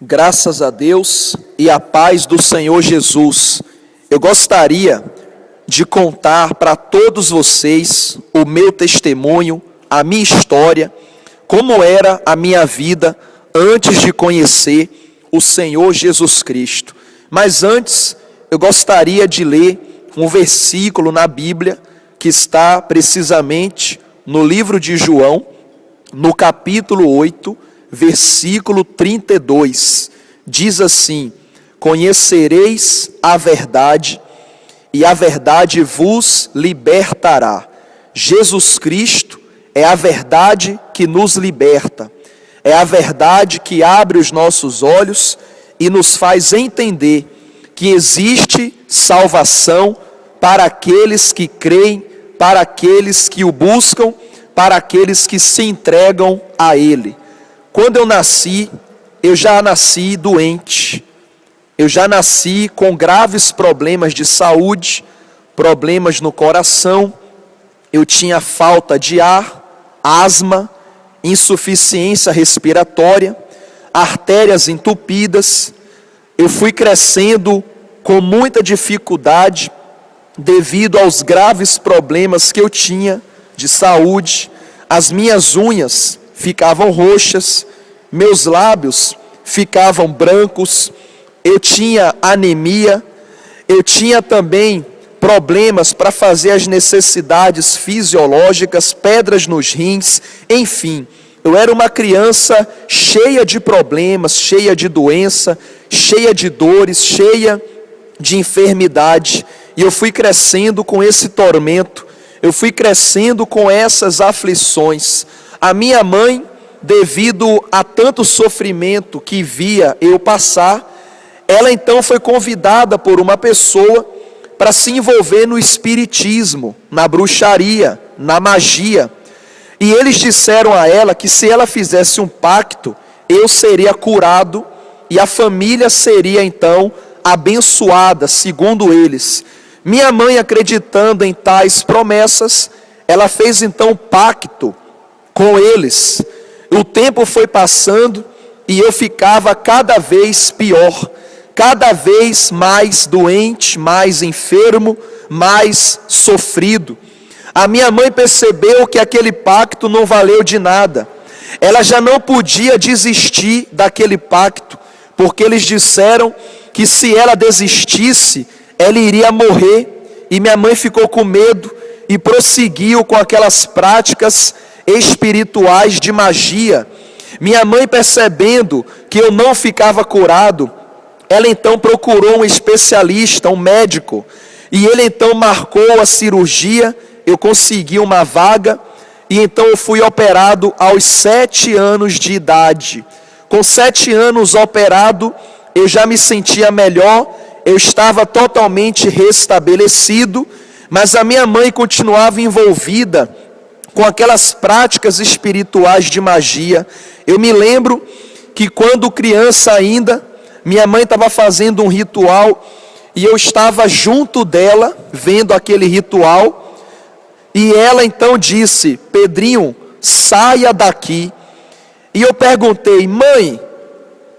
Graças a Deus e a paz do Senhor Jesus. Eu gostaria de contar para todos vocês o meu testemunho, a minha história, como era a minha vida antes de conhecer o Senhor Jesus Cristo. Mas antes, eu gostaria de ler um versículo na Bíblia que está precisamente no livro de João, no capítulo 8, versículo 32, diz assim: conhecereis a verdade, e a verdade vos libertará. Jesus Cristo é a verdade que nos liberta, é a verdade que abre os nossos olhos e nos faz entender que existe salvação para aqueles que creem, para aqueles que o buscam, para aqueles que se entregam a Ele. Quando eu nasci, eu já nasci doente, eu já nasci com graves problemas de saúde, problemas no coração, eu tinha falta de ar, asma, insuficiência respiratória, artérias entupidas. Eu fui crescendo com muita dificuldade devido aos graves problemas que eu tinha de saúde. As minhas unhas ficavam roxas, meus lábios ficavam brancos, eu tinha anemia, eu tinha também problemas para fazer as necessidades fisiológicas, pedras nos rins, enfim. Eu era uma criança cheia de problemas, cheia de doença, cheia de dores, cheia de enfermidade. E eu fui crescendo com esse tormento, eu fui crescendo com essas aflições. A minha mãe, devido a tanto sofrimento que via eu passar, ela então foi convidada por uma pessoa para se envolver no espiritismo, na bruxaria, na magia. E eles disseram a ela que se ela fizesse um pacto, eu seria curado e a família seria então abençoada, segundo eles. Minha mãe, acreditando em tais promessas, ela fez então um pacto com eles. O tempo foi passando e eu ficava cada vez pior, cada vez mais doente, mais enfermo, mais sofrido. A minha mãe percebeu que aquele pacto não valeu de nada. Ela já não podia desistir daquele pacto, porque eles disseram que se ela desistisse, ela iria morrer. E minha mãe ficou com medo e prosseguiu com aquelas práticas espirituais de magia. Minha mãe, percebendo que eu não ficava curado, ela então procurou um especialista, um médico, e ele então marcou a cirurgia. Eu consegui uma vaga e então eu fui operado aos 7 anos de idade. Com 7 anos operado, eu já me sentia melhor, eu estava totalmente restabelecido, mas a minha mãe continuava envolvida com aquelas práticas espirituais de magia. Eu me lembro que quando criança ainda, minha mãe estava fazendo um ritual e eu estava junto dela, vendo aquele ritual, e ela então disse: Pedrinho, saia daqui. E eu perguntei: mãe,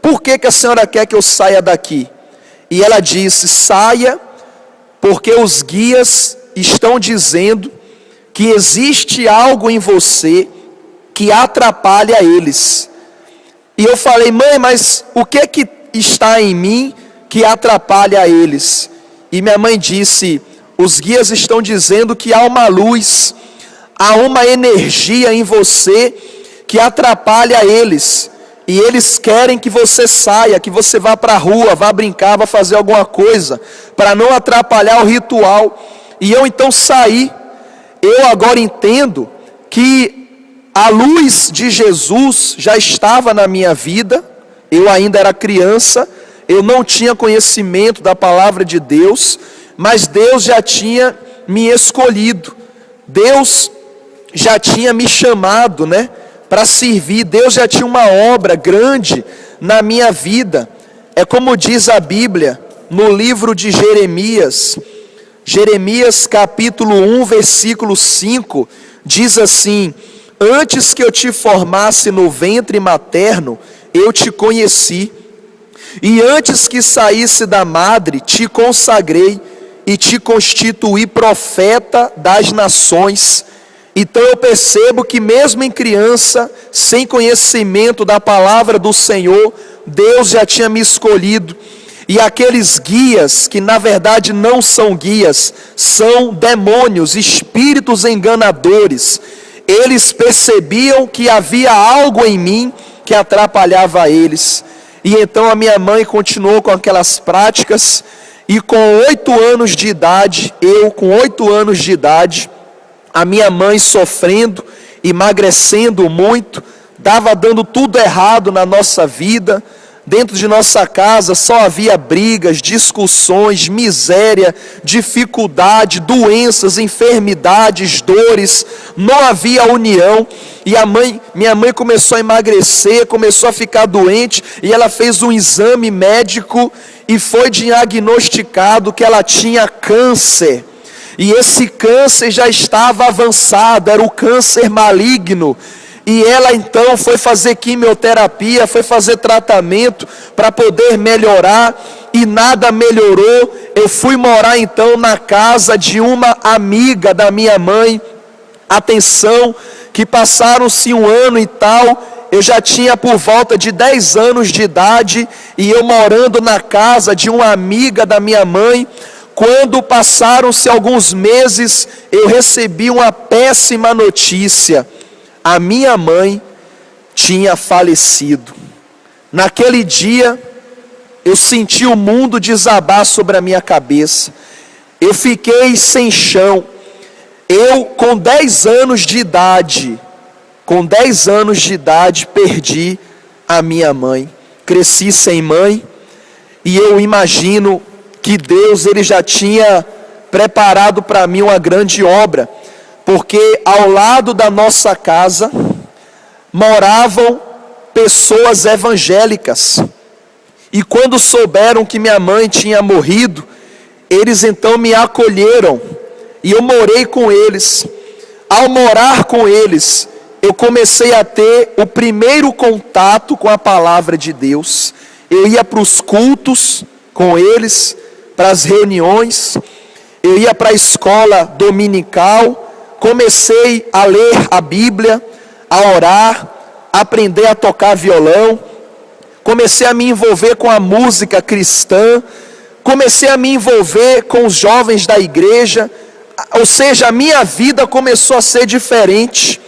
por que a senhora quer que eu saia daqui? E ela disse: saia, porque os guias estão dizendo que existe algo em você que atrapalha eles. E eu falei: mãe, mas o que está em mim que atrapalha eles? E minha mãe disse: os guias estão dizendo que há uma luz, há uma energia em você que atrapalha eles. E eles querem que você saia, que você vá para a rua, vá brincar, vá fazer alguma coisa, para não atrapalhar o ritual. E eu então saí. Eu agora entendo que a luz de Jesus já estava na minha vida. Eu ainda era criança, eu não tinha conhecimento da palavra de Deus, mas Deus já tinha me escolhido. Deus já tinha me chamado, para servir. Deus já tinha uma obra grande na minha vida. É como diz a Bíblia no livro de Jeremias, Jeremias capítulo 1, versículo 5, diz assim: antes que eu te formasse no ventre materno, eu te conheci. E antes que saísse da madre, te consagrei e te constituí profeta das nações. Então eu percebo que mesmo em criança, sem conhecimento da palavra do Senhor, Deus já tinha me escolhido. E aqueles guias, que na verdade não são guias, são demônios, espíritos enganadores, eles percebiam que havia algo em mim que atrapalhava eles. E então a minha mãe continuou com aquelas práticas, e com 8 anos de idade, a minha mãe sofrendo, emagrecendo muito, estava dando tudo errado na nossa vida. Dentro de nossa casa só havia brigas, discussões, miséria, dificuldade, doenças, enfermidades, dores, não havia união. E minha mãe começou a emagrecer, começou a ficar doente, e ela fez um exame médico e foi diagnosticado que ela tinha câncer. E esse câncer já estava avançado, era o câncer maligno. E ela então foi fazer quimioterapia, foi fazer tratamento para poder melhorar, e nada melhorou. Eu fui morar então na casa de uma amiga da minha mãe. Atenção, que passaram-se 1 ano e tal, eu já tinha por volta de 10 anos de idade, e eu morando na casa de uma amiga da minha mãe. Quando passaram-se alguns meses, eu recebi uma péssima notícia. A minha mãe tinha falecido. Naquele dia, eu senti o mundo desabar sobre a minha cabeça. Eu fiquei sem chão. Eu, com 10 anos de idade, perdi a minha mãe. Cresci sem mãe, e eu imagino que Deus ele já tinha preparado para mim uma grande obra. Porque ao lado da nossa casa moravam pessoas evangélicas. E quando souberam que minha mãe tinha morrido, eles então me acolheram. E eu morei com eles. Ao morar com eles, eu comecei a ter o primeiro contato com a palavra de Deus. Eu ia para os cultos com eles, para as reuniões. Eu ia para a escola dominical. Comecei a ler a Bíblia, a orar, a aprender a tocar violão. Comecei a me envolver com a música cristã. Comecei a me envolver com os jovens da igreja. Ou seja, a minha vida começou a ser diferente.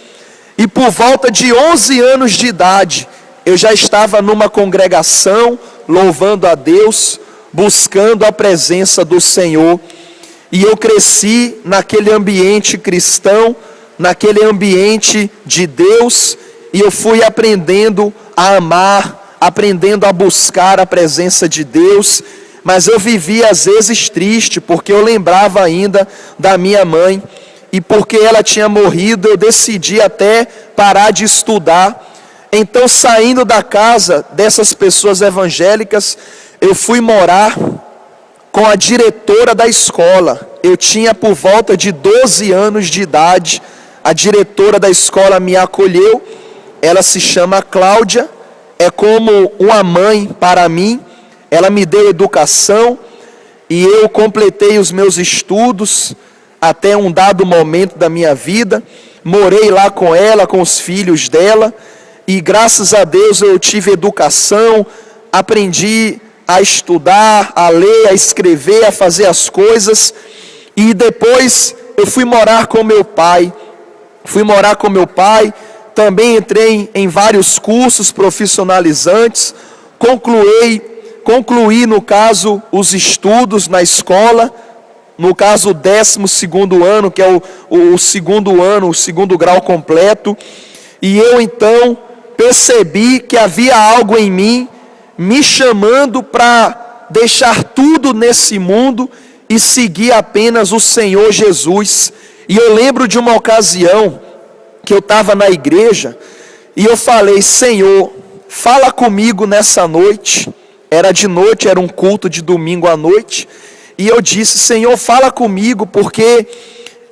E por volta de 11 anos de idade, eu já estava numa congregação, louvando a Deus, buscando a presença do Senhor. E eu cresci naquele ambiente cristão, naquele ambiente de Deus, e eu fui aprendendo a amar, aprendendo a buscar a presença de Deus. Mas eu vivia às vezes triste, porque eu lembrava ainda da minha mãe, e porque ela tinha morrido, eu decidi até parar de estudar. Então, saindo da casa dessas pessoas evangélicas, eu fui morar com a diretora da escola. Eu tinha por volta de 12 anos de idade. A diretora da escola me acolheu. Ela se chama Cláudia, é como uma mãe para mim. Ela me deu educação e eu completei os meus estudos até um dado momento da minha vida. Morei lá com ela, com os filhos dela, e graças a Deus eu tive educação, aprendi a estudar, a ler, a escrever, a fazer as coisas. E depois eu fui morar com meu pai. Também entrei em vários cursos profissionalizantes. Concluí no caso os estudos na escola, no caso o 12º ano, que é o segundo ano, o segundo grau completo. E eu então percebi que havia algo em mim me chamando para deixar tudo nesse mundo e seguir apenas o Senhor Jesus. E eu lembro de uma ocasião que eu estava na igreja e eu falei: Senhor, fala comigo nessa noite. Era de noite, era um culto de domingo à noite. E eu disse: Senhor, fala comigo, porque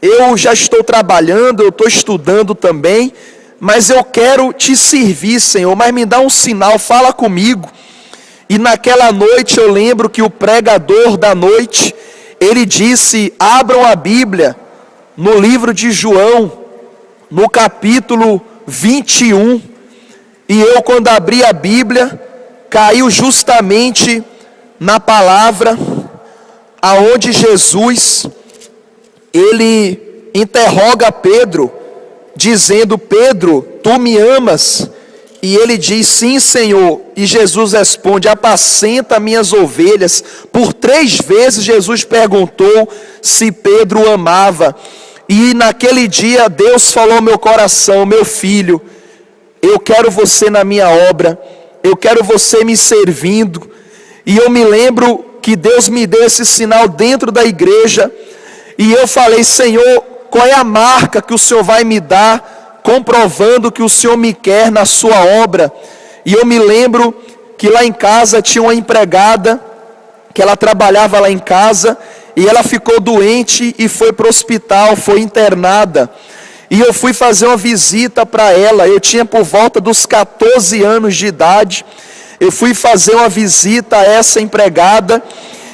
eu já estou trabalhando, eu estou estudando também, mas eu quero te servir, Senhor, mas me dá um sinal, fala comigo. E naquela noite eu lembro que o pregador da noite, ele disse: abram a Bíblia no livro de João, no capítulo 21. E eu, quando abri a Bíblia, caiu justamente na palavra aonde Jesus, ele interroga Pedro, dizendo: Pedro, tu me amas? E ele diz: sim, Senhor. E Jesus responde: apacenta minhas ovelhas. Por 3 vezes Jesus perguntou se Pedro amava. E naquele dia Deus falou ao meu coração: meu filho, eu quero você na minha obra, eu quero você me servindo. E eu me lembro que Deus me deu esse sinal dentro da igreja, e eu falei: Senhor, qual é a marca que o Senhor vai me dar, comprovando que o Senhor me quer na sua obra? E eu me lembro que lá em casa tinha uma empregada, que ela trabalhava lá em casa, e ela ficou doente e foi para o hospital, foi internada. E eu fui fazer uma visita para ela, eu tinha por volta dos 14 anos de idade. Eu fui fazer uma visita a essa empregada,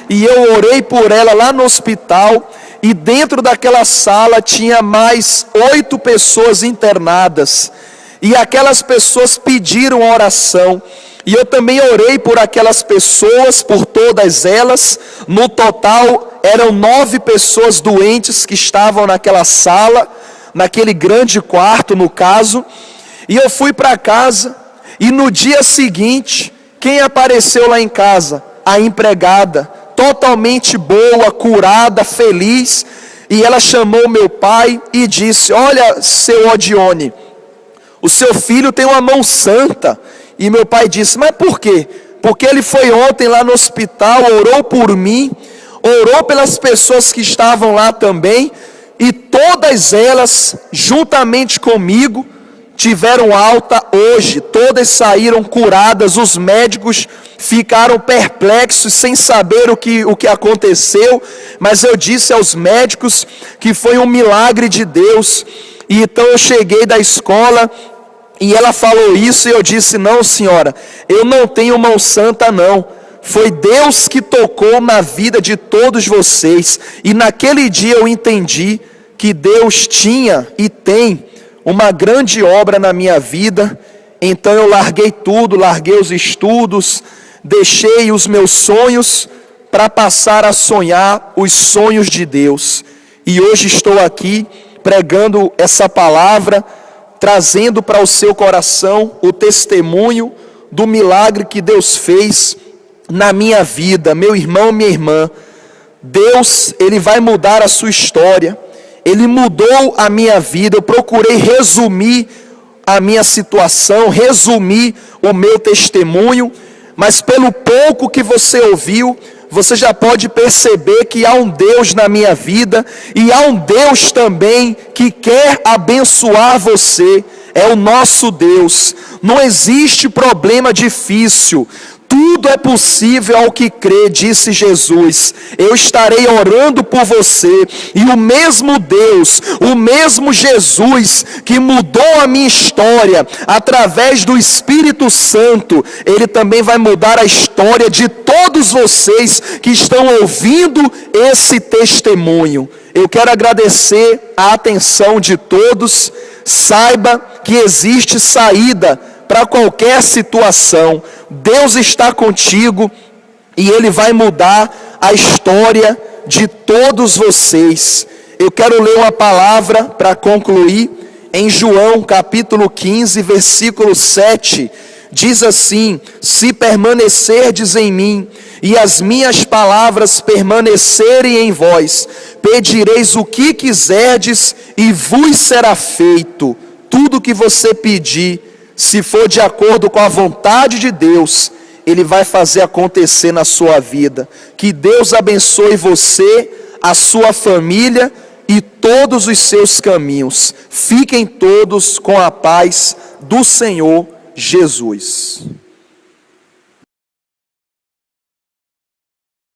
e eu orei por ela lá no hospital, e dentro daquela sala tinha mais 8 pessoas internadas, e aquelas pessoas pediram oração, e eu também orei por aquelas pessoas, por todas elas. No total eram 9 pessoas doentes que estavam naquela sala, naquele grande quarto no caso. E eu fui para casa, e no dia seguinte, quem apareceu lá em casa? A empregada, totalmente boa, curada, feliz. E ela chamou meu pai e disse: olha, seu Odione, o seu filho tem uma mão santa. E meu pai disse: mas por quê? Porque ele foi ontem lá no hospital, orou por mim, orou pelas pessoas que estavam lá também, e todas elas, juntamente comigo, tiveram alta hoje. Todas saíram curadas. Os médicos ficaram perplexos, sem saber o que aconteceu, mas eu disse aos médicos que foi um milagre de Deus. E então eu cheguei da escola, e ela falou isso, e eu disse: não, senhora, eu não tenho mão santa não, foi Deus que tocou na vida de todos vocês. E naquele dia eu entendi que Deus tinha e tem uma grande obra na minha vida. Então eu larguei tudo, larguei os estudos, deixei os meus sonhos para passar a sonhar os sonhos de Deus. E hoje estou aqui pregando essa palavra, trazendo para o seu coração o testemunho do milagre que Deus fez na minha vida. Meu irmão, minha irmã, Deus, Ele vai mudar a sua história. Ele mudou a minha vida. Eu procurei resumir a minha situação, resumir o meu testemunho, mas pelo pouco que você ouviu, você já pode perceber que há um Deus na minha vida, e há um Deus também que quer abençoar você. É o nosso Deus. Não existe problema difícil. Tudo é possível ao que crê, disse Jesus. Eu estarei orando por você, e o mesmo Deus, o mesmo Jesus que mudou a minha história através do Espírito Santo, Ele também vai mudar a história de todos vocês que estão ouvindo esse testemunho. Eu quero agradecer a atenção de todos. Saiba que existe saída para qualquer situação. Deus está contigo, e Ele vai mudar a história de todos vocês. Eu quero ler uma palavra para concluir, em João capítulo 15, versículo 7, diz assim: se permanecerdes em mim, e as minhas palavras permanecerem em vós, pedireis o que quiserdes, e vos será feito. Tudo que você pedir, se for de acordo com a vontade de Deus, Ele vai fazer acontecer na sua vida. Que Deus abençoe você, a sua família e todos os seus caminhos. Fiquem todos com a paz do Senhor Jesus.